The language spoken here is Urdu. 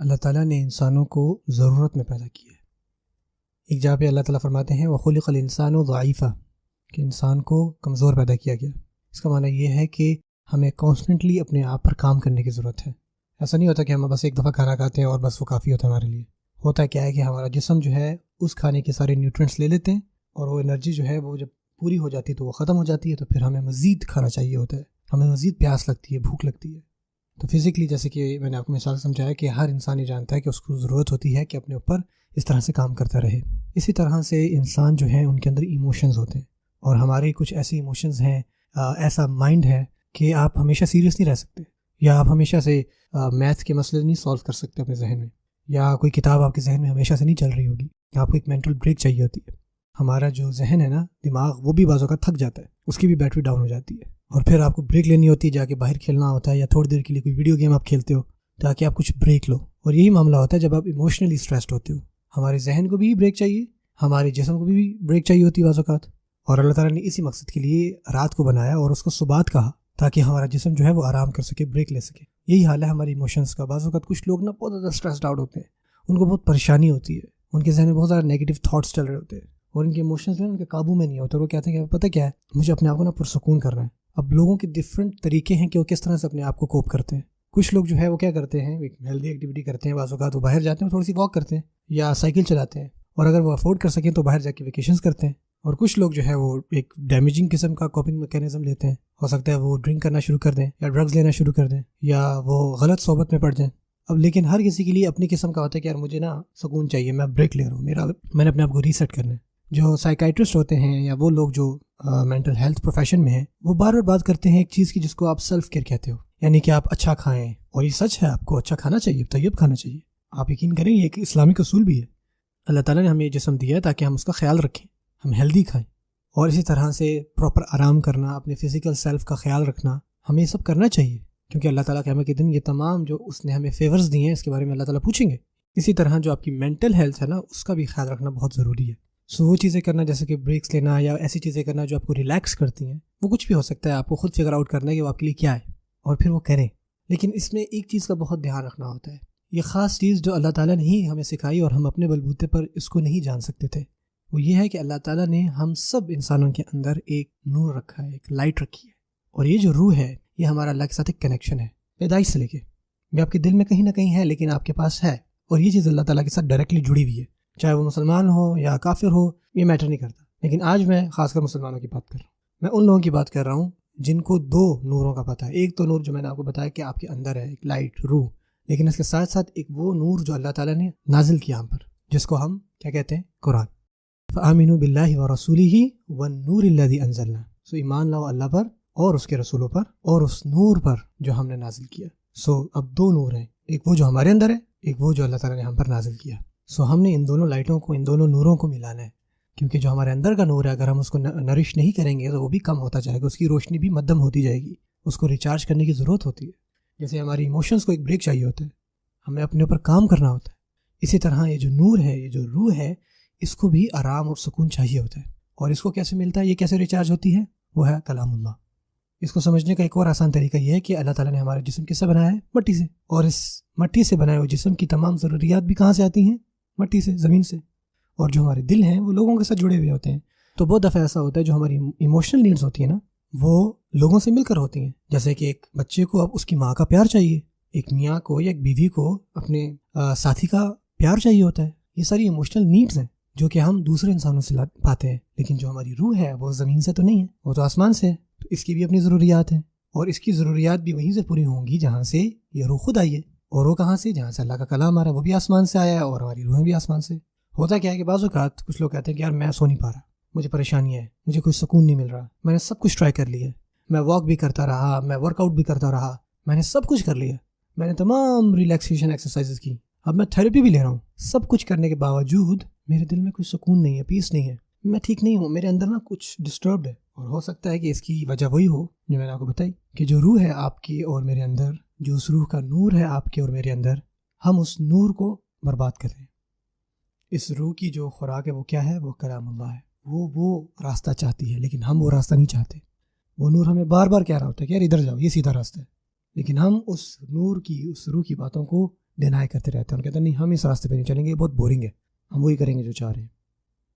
اللہ تعالیٰ نے انسانوں کو ضرورت میں پیدا کیا ہے۔ ایک جگہ پہ اللہ تعالیٰ فرماتے ہیں وَخُلِقَ الْإِنسَانُ ضَعِيفًا، کہ انسان کو کمزور پیدا کیا گیا۔ اس کا معنی یہ ہے کہ ہمیں کانسٹنٹلی اپنے آپ پر کام کرنے کی ضرورت ہے۔ ایسا نہیں ہوتا کہ ہم بس ایک دفعہ کھانا کھاتے ہیں اور بس وہ کافی ہوتا ہے ہمارے لیے۔ ہوتا کیا ہے کہ ہمارا جسم جو ہے اس کھانے کے سارے نیوٹرینٹس لے لیتے ہیں، اور وہ انرجی جو ہے وہ جب پوری ہو جاتی ہے تو وہ ختم ہو جاتی ہے، تو پھر ہمیں مزید کھانا چاہیے ہوتا ہے، ہمیں مزید پیاس لگتی ہے، بھوک لگتی ہے۔ تو فزیکلی جیسے کہ میں نے آپ کو مثال سمجھایا کہ ہر انسان یہ جانتا ہے کہ اس کو ضرورت ہوتی ہے کہ اپنے اوپر اس طرح سے کام کرتا رہے۔ اسی طرح سے انسان جو ہیں ان کے اندر ایموشنز ہوتے ہیں، اور ہمارے کچھ ایسے ایموشنز ہیں، ایسا مائنڈ ہے کہ آپ ہمیشہ سیریس نہیں رہ سکتے، یا آپ ہمیشہ سے میتھ کے مسئلے نہیں سولو کر سکتے اپنے ذہن میں، یا کوئی کتاب آپ کے ذہن میں ہمیشہ سے نہیں چل رہی ہوگی، آپ کو ایک مینٹل بریک چاہیے ہوتی ہے۔ ہمارا جو ذہن ہے نا، دماغ، وہ بھی بعض اوقات تھک جاتا ہے، اس کی بھی بیٹری ڈاؤن ہو جاتی ہے، اور پھر آپ کو بریک لینی ہوتی ہے، جا کے باہر کھیلنا ہوتا ہے، یا تھوڑی دیر کے لیے کوئی ویڈیو گیم آپ کھیلتے ہو تاکہ آپ کچھ بریک لو۔ اور یہی معاملہ ہوتا ہے جب آپ ایموشنلی اسٹریسڈ ہوتے ہو، ہمارے ذہن کو بھی بریک چاہیے، ہمارے جسم کو بھی بریک چاہیے ہوتی ہے بعض اوقات۔ اور اللہ تعالیٰ نے اسی مقصد کے لیے رات کو بنایا اور اس کو صبات کہا، تاکہ ہمارا جسم جو ہے وہ آرام کر سکے، بریک لے سکے۔ یہی حال ہے ہماری ایموشنس کا۔ بعض اوقات کچھ لوگ نا بہت زیادہ اسٹریسڈ آؤٹ ہوتے ہیں، ان کو بہت پریشانی ہوتی ہے، ان کے ذہن میں بہت زیادہ نیگیٹو تھاٹس چل رہے ہوتے ہیں، اور ان کے ایموشنز جو ہیں ان کے قابو میں نہیں ہوتے، اور وہ کہتے ہیں کہ پتہ کیا ہے، مجھے اپنے آپ کو نا پرسکون کرنا ہے۔ اب لوگوں کے ڈفرینٹ طریقے ہیں کہ وہ کس طرح سے اپنے آپ کو کوپ کرتے ہیں۔ کچھ لوگ جو ہے وہ کیا کرتے ہیں، ایک ہیلدی ایکٹیویٹی کرتے ہیں، بعض اوقات وہ باہر جاتے ہیں، تھوڑی سی واک کرتے ہیں یا سائیکل چلاتے ہیں، اور اگر وہ افورڈ کر سکیں تو باہر جا کے ویکیشنز کرتے ہیں۔ اور کچھ لوگ جو ہے وہ ایک ڈیمیجنگ قسم کا کوپنگ میکینزم لیتے ہیں، ہو سکتا ہے وہ ڈرنک کرنا شروع کر دیں، یا ڈرگز لینا شروع کر دیں، یا وہ غلط صحبت میں پڑ جائیں۔ اب لیکن ہر کسی کے لیے اپنی قسم کا ہوتا ہے کہ یار مجھے نا سکون چاہیے، میں بریک لے رہا ہوں، میں نے اپنے آپ کو ریسیٹ کرنا ہے۔ جو سائیکائٹرسٹ ہوتے ہیں یا وہ لوگ جو مینٹل ہیلتھ پروفیشن میں ہیں، وہ بار بار بات کرتے ہیں ایک چیز کی جس کو آپ سیلف کیئر کہتے ہو، یعنی کہ آپ اچھا کھائیں، اور یہ سچ ہے، آپ کو اچھا کھانا چاہیے، طیب کھانا چاہیے۔ آپ یقین کریں یہ ایک اسلامک اصول بھی ہے۔ اللہ تعالیٰ نے ہمیں یہ جسم دیا ہے تاکہ ہم اس کا خیال رکھیں، ہم ہیلدی کھائیں، اور اسی طرح سے پراپر آرام کرنا، اپنے فزیکل سیلف کا خیال رکھنا، ہمیں یہ سب کرنا چاہیے، کیونکہ اللہ تعالیٰ قیامت کے دن یہ تمام جو اس نے ہمیں فیورز دیے ہیں اس کے بارے میں اللہ تعالیٰ پوچھیں گے۔ اسی طرح جو آپ کی مینٹل ہیلتھ ہے نا، اس کا بھی خیال رکھنا بہت ضروری ہے۔ وہ چیزیں کرنا جیسے کہ بریکس لینا، یا ایسی چیزیں کرنا جو آپ کو ریلیکس کرتی ہیں، وہ کچھ بھی ہو سکتا ہے، آپ کو خود فگر آؤٹ کرنا ہے کہ وہ آپ کے لیے کیا ہے، اور پھر وہ کریں۔ لیکن اس میں ایک چیز کا بہت دھیان رکھنا ہوتا ہے، یہ خاص چیز جو اللہ تعالیٰ نے ہی ہمیں سکھائی اور ہم اپنے بلبوتے پر اس کو نہیں جان سکتے تھے، وہ یہ ہے کہ اللہ تعالیٰ نے ہم سب انسانوں کے اندر ایک نور رکھا ہے، ایک لائٹ رکھی ہے، اور یہ جو روح ہے یہ ہمارا اللہ کے ساتھ ایک کنیکشن ہے، پیدائش سے لے کے۔ یہ آپ کے دل میں کہیں نہ کہیں ہے، لیکن آپ کے پاس ہے، اور یہ چیز اللہ تعالیٰ کے ساتھ ڈائریکٹلی جڑی ہوئی ہے، چاہے وہ مسلمان ہو یا کافر ہو، یہ میٹر نہیں کرتا۔ لیکن آج میں خاص کر مسلمانوں کی بات کر رہا ہوں، میں ان لوگوں کی بات کر رہا ہوں جن کو دو نوروں کا پتہ ہے۔ ایک تو نور جو میں نے آپ کو بتایا کہ آپ کے اندر ہے، ایک لائٹ روح، لیکن اس کے ساتھ ساتھ ایک وہ نور جو اللہ تعالیٰ نے نازل کیا ہم پر، جس کو ہم کیا کہتے ہیں، قرآن۔ فآمنوا باللہ ورسولہ والنور الذی انزلنا، سو ایمان لاؤ اللہ پر اور اس کے رسولوں پر اور اس نور پر جو ہم نے نازل کیا۔ سو اب دو نور ہیں، ایک وہ جو ہمارے اندر ہے، ایک وہ جو اللہ تعالیٰ نے ہم پر نازل کیا۔ سو ہم نے ان دونوں لائٹوں کو، ان دونوں نوروں کو ملانا ہے، کیونکہ جو ہمارے اندر کا نور ہے اگر ہم اس کو نرش نہیں کریں گے تو وہ بھی کم ہوتا جائے گا، اس کی روشنی بھی مدھم ہوتی جائے گی، اس کو ریچارج کرنے کی ضرورت ہوتی ہے۔ جیسے ہماری ایموشنز کو ایک بریک چاہیے ہوتا ہے، ہمیں اپنے اوپر کام کرنا ہوتا ہے، اسی طرح یہ جو نور ہے، یہ جو روح ہے، اس کو بھی آرام اور سکون چاہیے ہوتا ہے۔ اور اس کو کیسے ملتا ہے، یہ کیسے ریچارج ہوتی ہے، وہ ہے کلام اللہ۔ اس کو سمجھنے کا ایک اور آسان طریقہ یہ ہے کہ اللہ تعالیٰ نے ہمارے جسم کس سے بنایا ہے، مٹی سے، اور اس مٹی سے بنائے ہوئے جسم کی تمام ضروریات بھی کہاں سے آتی ہیں، مٹی سے، زمین سے۔ اور جو ہمارے دل ہیں وہ لوگوں کے ساتھ جڑے ہوئے ہوتے ہیں، تو بہت دفعہ ایسا ہوتا ہے جو ہماری ایموشنل نیڈز ہوتی ہیں نا، وہ لوگوں سے مل کر ہوتی ہیں۔ جیسے کہ ایک بچے کو اب اس کی ماں کا پیار چاہیے، ایک میاں کو یا ایک بیوی کو اپنے ساتھی کا پیار چاہیے ہوتا ہے۔ یہ ساری ایموشنل نیڈز ہیں جو کہ ہم دوسرے انسانوں سے پاتے ہیں، لیکن جو ہماری روح ہے وہ زمین سے تو نہیں ہے، وہ تو آسمان سے ہے، تو اس کی بھی اپنی ضروریات ہیں، اور اس کی ضروریات بھی وہیں سے پوری ہوں گی جہاں سے یہ روح خود آئی ہے۔ اور وہ کہاں سے، جہاں سے اللہ کا کلام آ رہا ہے، وہ بھی آسمان سے آیا ہے، اور ہماری روحیں بھی آسمان سے۔ ہوتا کیا ہے کہ بعض اوقات کچھ لوگ کہتے ہیں کہ یار میں سو نہیں پا رہا، مجھے پریشانی ہے، مجھے کوئی سکون نہیں مل رہا، میں نے سب کچھ ٹرائی کر لیا ہے، میں واک بھی کرتا رہا، میں ورک آؤٹ بھی کرتا رہا، میں نے سب کچھ کر لیا، میں نے تمام ریلیکسیشن ایکسرسائزز کی، اب میں تھیراپی بھی لے رہا ہوں، سب کچھ کرنے کے باوجود میرے دل میں کوئی سکون نہیں ہے، پیس نہیں ہے، میں ٹھیک نہیں ہوں، میرے اندر نا کچھ ڈسٹربڈ ہے۔ اور ہو سکتا ہے کہ اس کی وجہ وہی ہو جو میں نے آپ کو بتائی، کہ جو روح ہے آپ کی اور میرے اندر، جو اس روح کا نور ہے آپ کے اور میرے اندر، ہم اس نور کو برباد کر رہے ہیں۔ اس روح کی جو خوراک ہے وہ کیا ہے، وہ کلام اللہ ہے۔ وہ راستہ چاہتی ہے، لیکن ہم وہ راستہ نہیں چاہتے۔ وہ نور ہمیں بار بار کہہ رہا ہوتا ہے کہ یار ادھر جاؤ، یہ سیدھا راستہ ہے، لیکن ہم اس نور کی، اس روح کی باتوں کو ڈینائی کرتے رہتے ہیں. ان کہتے ہیں نہیں ہم اس راستے پہ نہیں چلیں گے, یہ بہت بورنگ ہے, ہم وہی کریں گے جو چاہ رہے ہیں.